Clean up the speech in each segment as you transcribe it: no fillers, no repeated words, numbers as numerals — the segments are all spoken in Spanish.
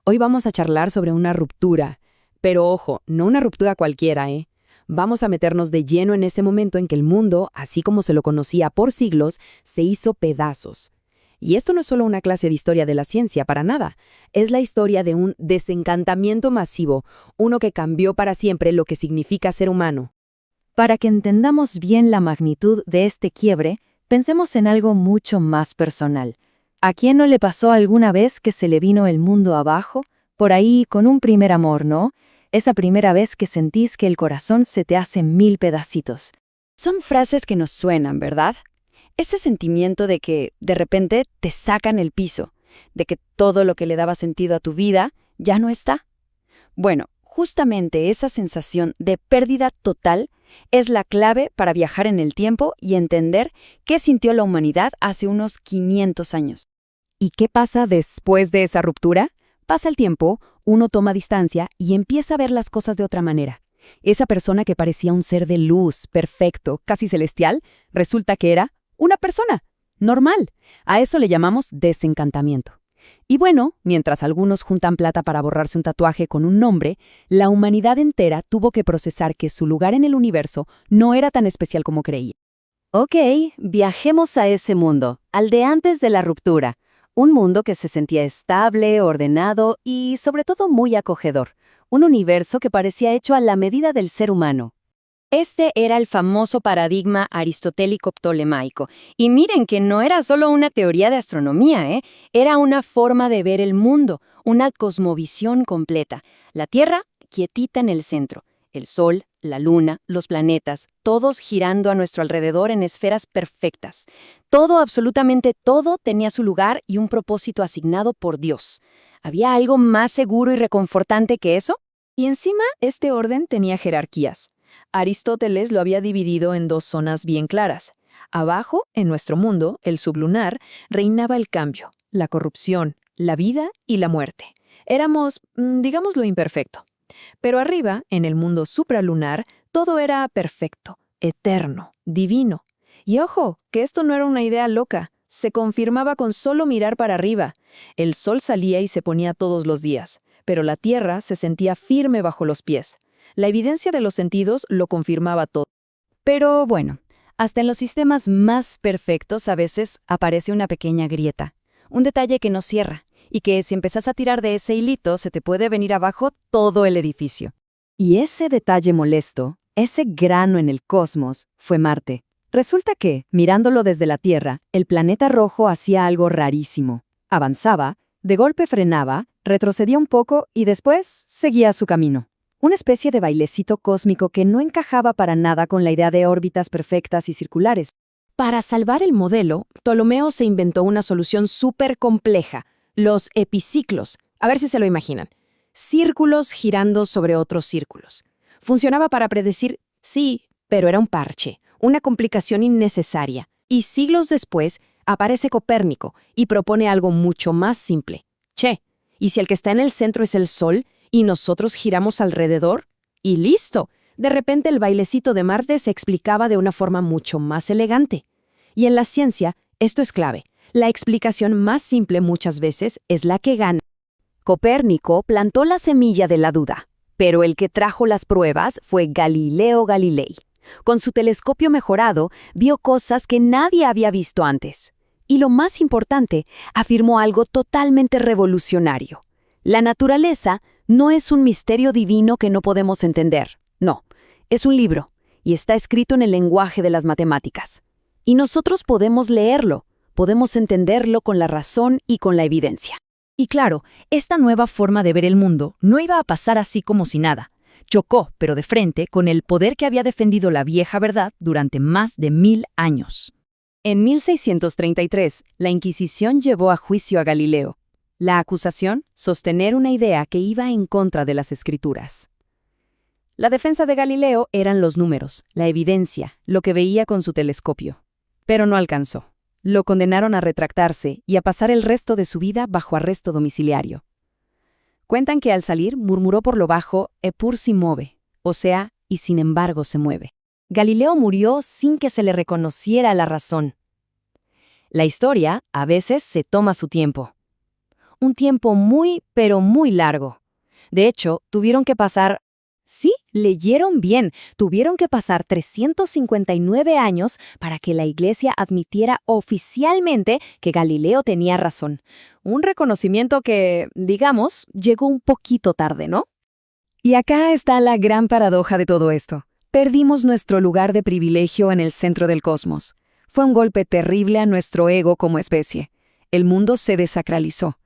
Hoy vamos a charlar sobre una ruptura, pero ojo, no una ruptura cualquiera, ¿eh? Vamos a meternos de lleno en ese momento en que el mundo, así como se lo conocía por siglos, se hizo pedazos. Y esto no es solo una clase de historia de la ciencia, para nada. Es la historia de un desencantamiento masivo, uno que cambió para siempre lo que significa ser humano. Para que entendamos bien la magnitud de este quiebre, pensemos en algo mucho más personal. ¿A quién no le pasó alguna vez que se le vino el mundo abajo? Por ahí con un primer amor, ¿no? Esa primera vez que sentís que el corazón se te hace 1000 pedacitos. Son frases que nos suenan, ¿verdad? Ese sentimiento de que, de repente, te sacan el piso, de que todo lo que le daba sentido a tu vida ya no está. Bueno, justamente esa sensación de pérdida total es la clave para viajar en el tiempo y entender qué sintió la humanidad hace unos 500 años. ¿Y qué pasa después de esa ruptura? Pasa el tiempo, uno toma distancia y empieza a ver las cosas de otra manera. Esa persona que parecía un ser de luz, perfecto, casi celestial, resulta que era una persona normal. A eso le llamamos desencantamiento. Y bueno, mientras algunos juntan plata para borrarse un tatuaje con un nombre, la humanidad entera tuvo que procesar que su lugar en el universo no era tan especial como creía. Ok, viajemos a ese mundo, al de antes de la ruptura. Un mundo que se sentía estable, ordenado y sobre todo muy acogedor. Un universo que parecía hecho a la medida del ser humano. Este era el famoso paradigma aristotélico-ptolemaico. Y miren que no era solo una teoría de astronomía, ¿eh? Era una forma de ver el mundo, una cosmovisión completa. La Tierra quietita en el centro, el Sol, la Luna, los planetas, todos girando a nuestro alrededor en esferas perfectas. Todo, absolutamente todo, tenía su lugar y un propósito asignado por Dios. ¿Había algo más seguro y reconfortante que eso? Y encima, este orden tenía jerarquías. Aristóteles lo había dividido en dos zonas bien claras. Abajo, en nuestro mundo, el sublunar, reinaba el cambio, la corrupción, la vida y la muerte. Éramos, digamos, lo imperfecto. Pero arriba, en el mundo supralunar, todo era perfecto, eterno, divino. Y ojo, que esto no era una idea loca. Se confirmaba con solo mirar para arriba. El sol salía y se ponía todos los días, pero la tierra se sentía firme bajo los pies. La evidencia de los sentidos lo confirmaba todo. Pero bueno, hasta en los sistemas más perfectos a veces aparece una pequeña grieta, un detalle que no cierra, y que si empezás a tirar de ese hilito se te puede venir abajo todo el edificio. Y ese detalle molesto, ese grano en el cosmos, fue Marte. Resulta que, mirándolo desde la Tierra, el planeta rojo hacía algo rarísimo. Avanzaba, de golpe frenaba, retrocedía un poco y después seguía su camino. Una especie de bailecito cósmico que no encajaba para nada con la idea de órbitas perfectas y circulares. Para salvar el modelo, Ptolomeo se inventó una solución súper compleja, los epiciclos. A ver si se lo imaginan. Círculos girando sobre otros círculos. Funcionaba para predecir, sí, pero era un parche, una complicación innecesaria. Y siglos después aparece Copérnico y propone algo mucho más simple. Che, ¿y si el que está en el centro es el Sol y nosotros giramos alrededor? Y listo. De repente el bailecito de Marte se explicaba de una forma mucho más elegante. Y en la ciencia, esto es clave. La explicación más simple muchas veces es la que gana. Copérnico plantó la semilla de la duda, pero el que trajo las pruebas fue Galileo Galilei. Con su telescopio mejorado, vio cosas que nadie había visto antes. Y lo más importante, afirmó algo totalmente revolucionario. La naturaleza no es un misterio divino que no podemos entender. No, es un libro, y está escrito en el lenguaje de las matemáticas. Y nosotros podemos leerlo, podemos entenderlo con la razón y con la evidencia. Y claro, esta nueva forma de ver el mundo no iba a pasar así como si nada. Chocó, pero de frente, con el poder que había defendido la vieja verdad durante más de 1000 años. En 1633, la Inquisición llevó a juicio a Galileo. La acusación, sostener una idea que iba en contra de las Escrituras. La defensa de Galileo eran los números, la evidencia, lo que veía con su telescopio. Pero no alcanzó. Lo condenaron a retractarse y a pasar el resto de su vida bajo arresto domiciliario. Cuentan que al salir murmuró por lo bajo, «Eppur si muove», o sea, y sin embargo se mueve. Galileo murió sin que se le reconociera la razón. La historia a veces se toma su tiempo. un tiempo muy, pero muy largo. De hecho, tuvieron que pasar... Sí, leyeron bien. Tuvieron que pasar 359 años para que la Iglesia admitiera oficialmente que Galileo tenía razón. Un reconocimiento que, digamos, llegó un poquito tarde, ¿no? Y acá está la gran paradoja de todo esto. Perdimos nuestro lugar de privilegio en el centro del cosmos. Fue un golpe terrible a nuestro ego como especie. El mundo se desacralizó.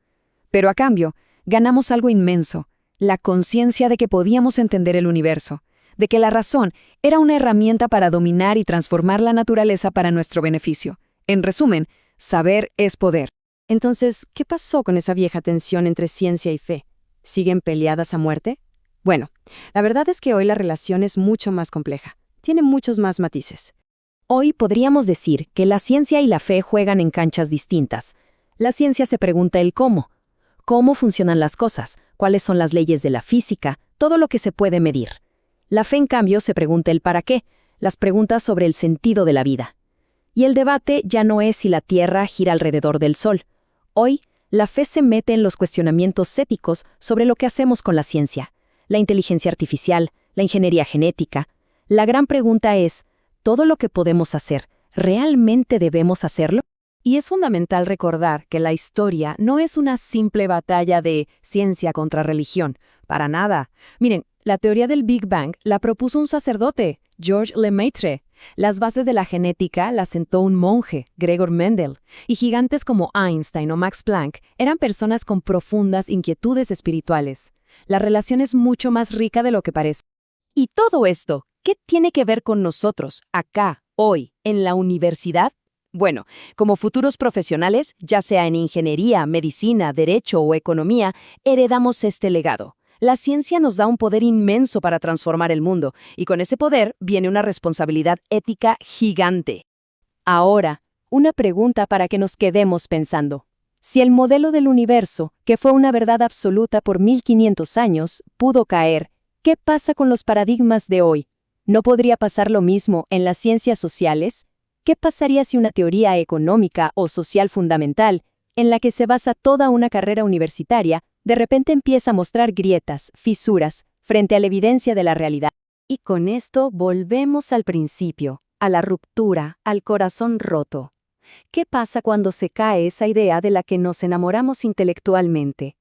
Pero a cambio, ganamos algo inmenso, la conciencia de que podíamos entender el universo, de que la razón era una herramienta para dominar y transformar la naturaleza para nuestro beneficio. En resumen, saber es poder. Entonces, ¿qué pasó con esa vieja tensión entre ciencia y fe? ¿Siguen peleadas a muerte? Bueno, la verdad es que hoy la relación es mucho más compleja. Tiene muchos más matices. Hoy podríamos decir que la ciencia y la fe juegan en canchas distintas. La ciencia se pregunta el cómo. ¿Cómo funcionan las cosas? ¿Cuáles son las leyes de la física? Todo lo que se puede medir. La fe, en cambio, se pregunta el para qué, las preguntas sobre el sentido de la vida. Y el debate ya no es si la Tierra gira alrededor del Sol. Hoy, la fe se mete en los cuestionamientos éticos sobre lo que hacemos con la ciencia, la inteligencia artificial, la ingeniería genética. La gran pregunta es, ¿todo lo que podemos hacer, realmente debemos hacerlo? Y es fundamental recordar que la historia no es una simple batalla de ciencia contra religión, para nada. Miren, la teoría del Big Bang la propuso un sacerdote, Georges Lemaitre. Las bases de la genética las sentó un monje, Gregor Mendel. Y gigantes como Einstein o Max Planck eran personas con profundas inquietudes espirituales. La relación es mucho más rica de lo que parece. Y todo esto, ¿qué tiene que ver con nosotros, acá, hoy, en la universidad? Bueno, como futuros profesionales, ya sea en ingeniería, medicina, derecho o economía, heredamos este legado. La ciencia nos da un poder inmenso para transformar el mundo, y con ese poder viene una responsabilidad ética gigante. Ahora, una pregunta para que nos quedemos pensando. Si el modelo del universo, que fue una verdad absoluta por 1500 años, pudo caer, ¿qué pasa con los paradigmas de hoy? ¿No podría pasar lo mismo en las ciencias sociales? ¿Qué pasaría si una teoría económica o social fundamental, en la que se basa toda una carrera universitaria, de repente empieza a mostrar grietas, fisuras, frente a la evidencia de la realidad? Y con esto volvemos al principio, a la ruptura, al corazón roto. ¿Qué pasa cuando se cae esa idea de la que nos enamoramos intelectualmente?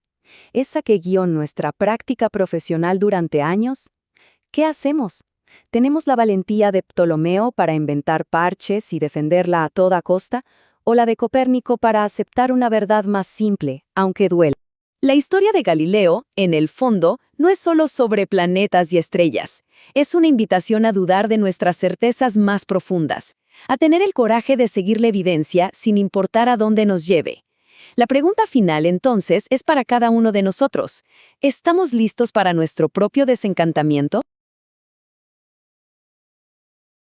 ¿Esa que guió nuestra práctica profesional durante años? ¿Qué hacemos? ¿Tenemos la valentía de Ptolomeo para inventar parches y defenderla a toda costa? ¿O la de Copérnico para aceptar una verdad más simple, aunque duela? La historia de Galileo, en el fondo, no es solo sobre planetas y estrellas. Es una invitación a dudar de nuestras certezas más profundas, a tener el coraje de seguir la evidencia sin importar a dónde nos lleve. La pregunta final, entonces, es para cada uno de nosotros. ¿Estamos listos para nuestro propio desencantamiento?